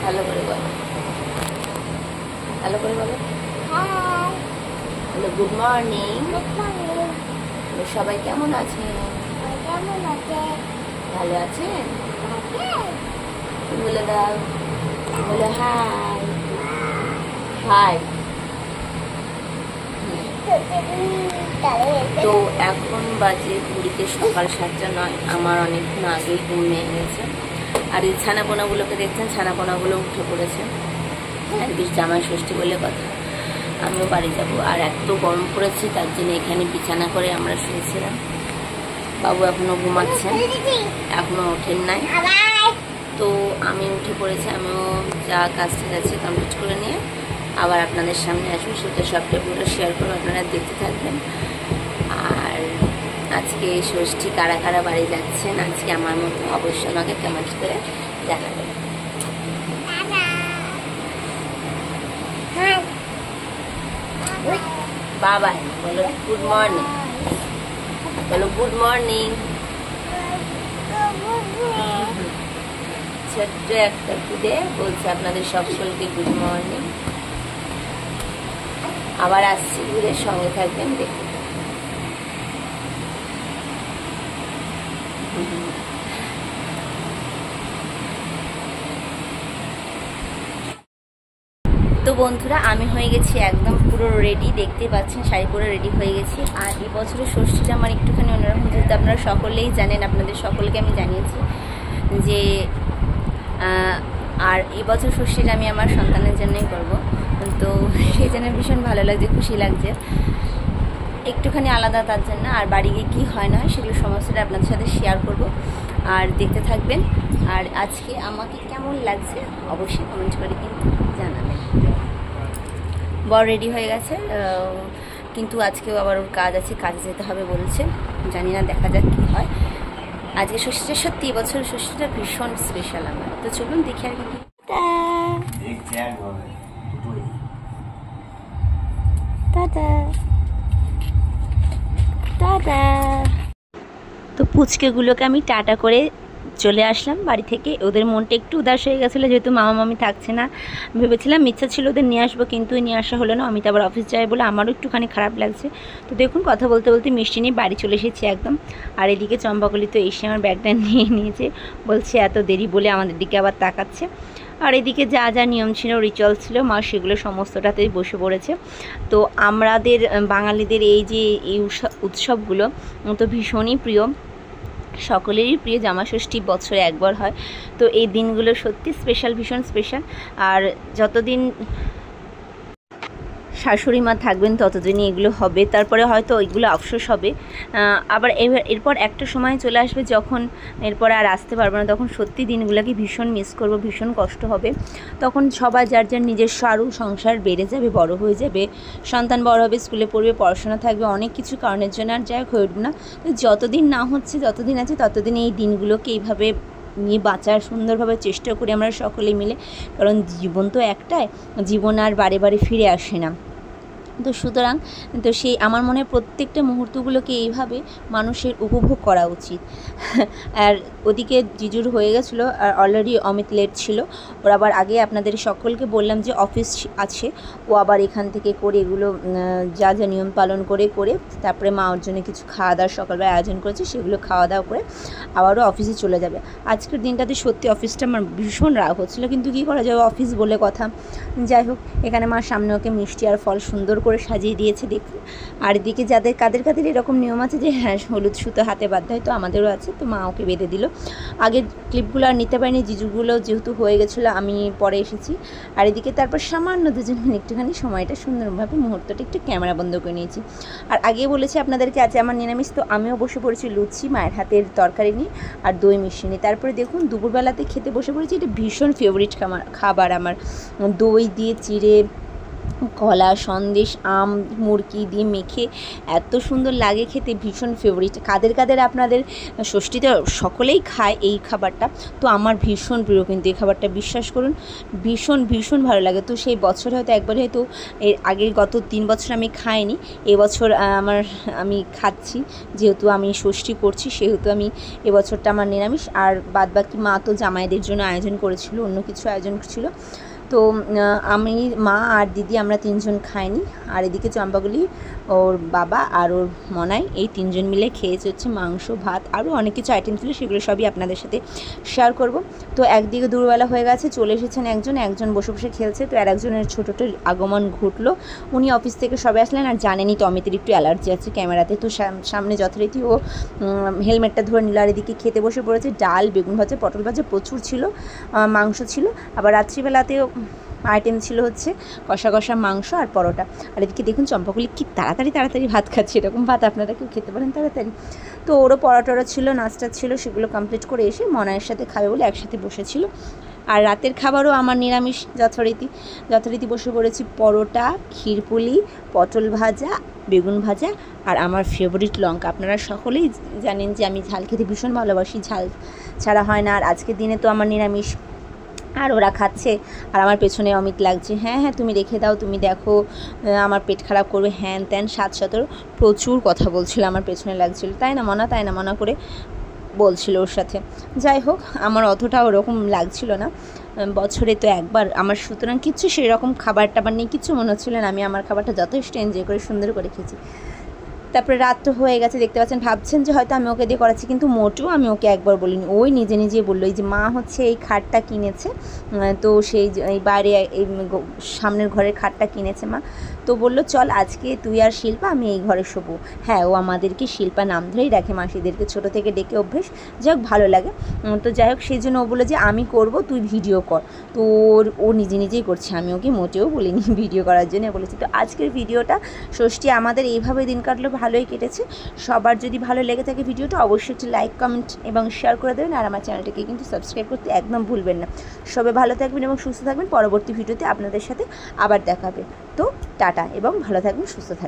ভালো করে বলো, ভালো করে বলো। Hello, good morning. সবাই কেমন আছে? ভালো আছেন? বলে দাও, বলে হাই হাই। তো এখন বাজে ঘুরিতে সকাল 7:09। আমার অনেকক্ষণ আগেই ঘুম ভেঙে গেছে। আর এই ছানাপোনাগুলোকে দেখছেন, ছানাপোনাগুলো উঠে পড়েছে। একদিন জামাই ষষ্ঠী বলে কথা, আমিও বাড়ি যাব। আর এত গরম পড়েছে, তার জন্য এখানে বিছানা করে আমরা শুয়েছিলাম। বাবু এখনো ঘুমাচ্ছেন, এখনো ওঠেন নাই। তো আমি উঠে পড়েছি, আমিও যা কাজটা আছে কমপ্লিট করে নিয়ে আবার আপনাদের সামনে আসবো। সেটা সবটা পুরো শেয়ার করবো, আপনারা দেখতে থাকবেন। আর আজকে ষষ্ঠী কারা কারা বাড়ি যাচ্ছেন আজকে আমার মতো অবশ্যই আমাকে কমেন্ট করে জানাবেন। বাবা বলো গুড মর্নিং, বলো গুড মর্নিং। ছোট্ট একটা খুদে বলছে আপনাদের সকলকে গুড মর্নিং। আবার আসছি ঘুরে, সঙ্গে থাকবেন, দেখতে। তো বন্ধুরা, আমি হয়ে গেছি একদম পুরো রেডি, দেখতে পাচ্ছেন শাড়ি পরে রেডি হয়ে গেছি। আর এই বছরের ষষ্ঠীটা আমার একটুখানি অন্যরকম, যেহেতু আপনারা সকলেই জানেন, আপনাদের সকলকে আমি জানিয়েছি যে আর এই বছর ষষ্ঠীটা আমি আমার সন্তানের জন্যই করব। তো সেই জন্য ভীষণ ভালো লাগছে, খুশি লাগছে, একটুখানি আলাদা তার জন্য। আর বাড়ি গিয়ে কী হয় না হয় সেগুলো সমস্তটা আপনাদের সাথে শেয়ার করব, আর দেখতে থাকবেন। আর আজকে আমাকে কেমন লাগছে অবশ্যই কমেন্ট করে কিন্তু জানাবেন। বর রেডি হয়ে গেছে, কিন্তু আজকেও আবার ওর কাজ আছে, কাজে যেতে হবে বলছে, জানি না, দেখা যাক কী হয়। আজকে ষষ্ঠীটা সত্যি এবছর ষষ্ঠীটা ভীষণ স্পেশাল আমার। তো চলুন দেখি আর কি। তো পুচকেগুলোকে আমি টাটা করে চলে আসলাম বাড়ি থেকে। ওদের মনটা একটু উদাস হয়ে গেছিলো, যেহেতু মামা মামি থাকছে না। ভেবেছিলাম ইচ্ছা ছিল ওদের নিয়ে আসবো, কিন্তু নিয়ে আসা হলো না। আমি তো আবার অফিস যাই বলে আমারও একটুখানি খারাপ লাগছে। তো দেখুন, কথা বলতে বলতে মিষ্টি নিয়ে বাড়ি চলে এসেছি একদম। আর এদিকে চম্পাকলি তো এসে আমার ব্যাগটা নিয়ে নিয়েছে, বলছে এত দেরি বলে আমাদের দিকে আবার তাকাচ্ছে। আর এদিকে যা যা নিয়ম ছিল, রিচুয়াল ছিল, মা সেগুলো সমস্তটাতেই বসে পড়েছে। তো আমাদের বাঙালিদের এই যে এই উৎসবগুলো তো ভীষণই প্রিয়, সকলেরই প্রিয়। জামাষষ্ঠী বছরে একবার হয়, তো এই দিনগুলো সত্যি স্পেশাল, ভীষণ স্পেশাল। আর যতদিন শাশুড়ি মা থাকবেন ততদিনই এগুলো হবে, তারপরে হয়তো ওইগুলো আফসোস হবে। আবার এরপর একটা সময় চলে আসবে যখন এরপর আর আসতে পারবো না, তখন সত্যি দিনগুলোকে ভীষণ মিস করব, ভীষণ কষ্ট হবে। তখন সবাই যার যার নিজস্ব আরও সংসার বেড়ে যাবে, বড় হয়ে যাবে, সন্তান বড় হবে, স্কুলে পড়বে, পড়াশোনা থাকবে, অনেক কিছু কারণের জন্য আর যাই হয়ে উঠবে না। তো যতদিন না হচ্ছে, যতদিন আছে, ততদিন এই দিনগুলোকে এইভাবে নিয়ে বাঁচার সুন্দরভাবে চেষ্টা করি আমরা সকলে মিলে। কারণ জীবন তো একটাই, জীবন আর বারে বারে ফিরে আসে না। তো সুতরাং তো সেই আমার মনে হয় প্রত্যেকটা মুহূর্তগুলোকে এইভাবে মানুষের উপভোগ করা উচিত। আর ওদিকে জিজুর হয়ে গেছিলো, আর অলরেডি অমিত লেট ছিল। ওর আবার আগে আপনাদের সকলকে বললাম যে অফিস আছে, ও আবার এখান থেকে করে এগুলো যা যা নিয়ম পালন করে তারপরে মা ওর জন্য কিছু খাওয়া দাওয়ার সকালবেলা আয়োজন করেছে, সেগুলো খাওয়া দাওয়া করে আবারও অফিসে চলে যাবে। আজকের দিনটাতে সত্যি অফিসটা আমার ভীষণ রাগ হচ্ছিলো, কিন্তু কী করা যাবে, অফিস বলে কথা। যাই হোক, এখানে মা সামনে ওকে মিষ্টি আর ফল সুন্দর করে সাজিয়ে দিয়েছে দেখুন। আর এদিকে কাদের কাদের এরকম নিয়ম আছে যে হ্যাঁ হলুদ সুতো হাতে বাঁধতে হয়, তো আমাদেরও আছে। তো মা ওকে বেঁধে দিল। আগের ক্লিপগুলো আর নিতে পারিনি, জিজুগুলো যেহেতু হয়ে গেছিলো, আমি পরে এসেছি। আর এদিকে তারপর সামান্য দুজন একটুখানি সময়টা সুন্দরভাবে মুহূর্তটা একটু ক্যামেরা বন্ধ করে নিয়েছি। আর আগে বলেছি আপনাদেরকে আছে আমার নিরামিষ, তো আমিও বসে পড়েছি লুচি মায়ের হাতের তরকারি নিয়ে আর দই মিষ্টি নিয়ে। তারপরে দেখুন দুপুরবেলাতে খেতে বসে পড়েছি, এটা ভীষণ ফেভারিট খাবার আমার, দই দিয়ে চিড়ে কলা সন্দেশ আম মুরকি দিয়ে মেখে এত সুন্দর লাগে খেতে, ভীষণ ফেভারিট। কাদের কাদের আপনাদের ষষ্ঠীতে সকলেই খায় এই খাবারটা, তো আমার ভীষণ প্রিয় কিন্তু এই খাবারটা, বিশ্বাস করুন ভীষণ ভীষণ ভালো লাগে। তো সেই বছর হয়তো একবার, হয়তো এর আগের গত 3 বছর আমি খাইনি, এবছর আমি খাচ্ছি, যেহেতু আমি ষষ্ঠী করছি সেহেতু আমি এবছরটা আমার নিরামিষ। আর বাদবাকি মা তো জামাইদের জন্য আয়োজন করেছিল, অন্য কিছু আয়োজন ছিল। তো আমি, মা আর দিদি আমরা 3 জন খাইনি। আর এদিকে চম্পাগুলি, ওর বাবা আর ওর মনাই, এই 3 জন মিলে খেয়েছে হচ্ছে মাংস ভাত, আরও অনেক কিছু আইটেম ছিল, সেগুলো সবই আপনাদের সাথে শেয়ার করব। তো একদিকে দুপুরবেলা হয়ে গেছে, চলে এসেছেন একজন বসে বসে খেলছে। তো আর একজনের ছোটোটার আগমন ঘটলো, উনি অফিস থেকে সবে আসলেন। আর জানেনই তো অমিতের একটু অ্যালার্জি আছে ক্যামেরাতে, তো সামনে যথারীতি ও হেলমেটটা ধরে নিল। আর এদিকে খেতে বসে পড়েছে, ডাল বেগুন ভাজা পটল ভাজা প্রচুর ছিল, মাংস ছিল, আবার রাত্রিবেলাতেও আইটেম ছিল হচ্ছে কষা কষা মাংস আর পরোটা। আর এদিকে দেখুন চম্পাগুলি কি তাড়াতাড়ি ভাত খাচ্ছে, এরকম ভাত আপনারা কেউ খেতে পারেন তাড়াতাড়ি? তো ওরও পরোটারও ছিল, নাস্তা ছিল, সেগুলো কমপ্লিট করে এসে মনায়ের সাথে খাবে বলে একসাথে বসেছিল। আর রাতের খাবারও আমার নিরামিষ যথারীতি বসে পড়েছি, পরোটা, ক্ষীরপুলি, পটল ভাজা, বেগুন ভাজা, আর আমার ফেভারিট লঙ্কা। আপনারা সকলেই জানেন যে আমি ঝাল খেতে ভীষণ ভালোবাসি, ঝাল ছাড়া হয় না। আর আজকের দিনে তো আমার নিরামিষ, আর ওরা খাচ্ছে আর আমার পেছনে অমিত লাগছে, হ্যাঁ তুমি রেখে দাও, তুমি দেখো আমার পেট খারাপ করবে, হ্যান ত্যান 7-7 প্রচুর কথা বলছিল, আমার পেছনে লাগছিল, তাই না মনা করে বলছিল ওর সাথে। যাই হোক, আমার অতটা ওরকম লাগছিল না, বছরে তো একবার আমার, সুতরাং কিচ্ছু সেই রকম খাবার টাবার নিয়ে কিচ্ছু মনে হচ্ছিল না। আমি আমার খাবারটা যথেষ্ট এনজয় করে সুন্দর করে খেয়েছি। তারপরে রাত তো হয়ে গেছে, দেখতে পাচ্ছেন, ভাবছেন যে হয়তো আমি ওকে দিয়ে করাচ্ছি, কিন্তু মোটেও আমি ওকে একবার বলিনি, ওই নিজে বললো এই যে মা হচ্ছে এই খাটটা কিনেছে, তো সেই এই বাইরে এই সামনের ঘরের খাটটা কিনেছে মা, তো বললো চল আজকে তুই আর শিল্পা আমি এই ঘরে শোবো। হ্যাঁ, ও আমাদেরকে শিল্পা নাম ধরেই রাখে, মাসিদেরকে ছোটো থেকে ডেকে অভ্যেস, যাই হোক ভালো লাগে। তো যাই হোক, সেই জন্য ও বললো যে আমি করব, তুই ভিডিও কর। তো ও নিজেই করছে, আমি ওকে মোটেও বলিনি ভিডিও করার জন্য বলেছি। তো আজকের ভিডিওটা ষষ্ঠী আমাদের এইভাবে দিন কাটলো, ভালোই কেটেছে। সবার যদি ভালো লেগে থাকে ভিডিওটা, অবশ্যই একটি লাইক কমেন্ট এবং শেয়ার করে দেবেন। আর আমার চ্যানেলটাকে কিন্তু সাবস্ক্রাইব করতে একদম ভুলবেন না। সবাই ভালো থাকবেন এবং সুস্থ থাকবেন, পরবর্তী ভিডিওতে আপনাদের সাথে আবার দেখা হবে। তো টাটা এবং ভালো থাকবেন, সুস্থ থাকবেন।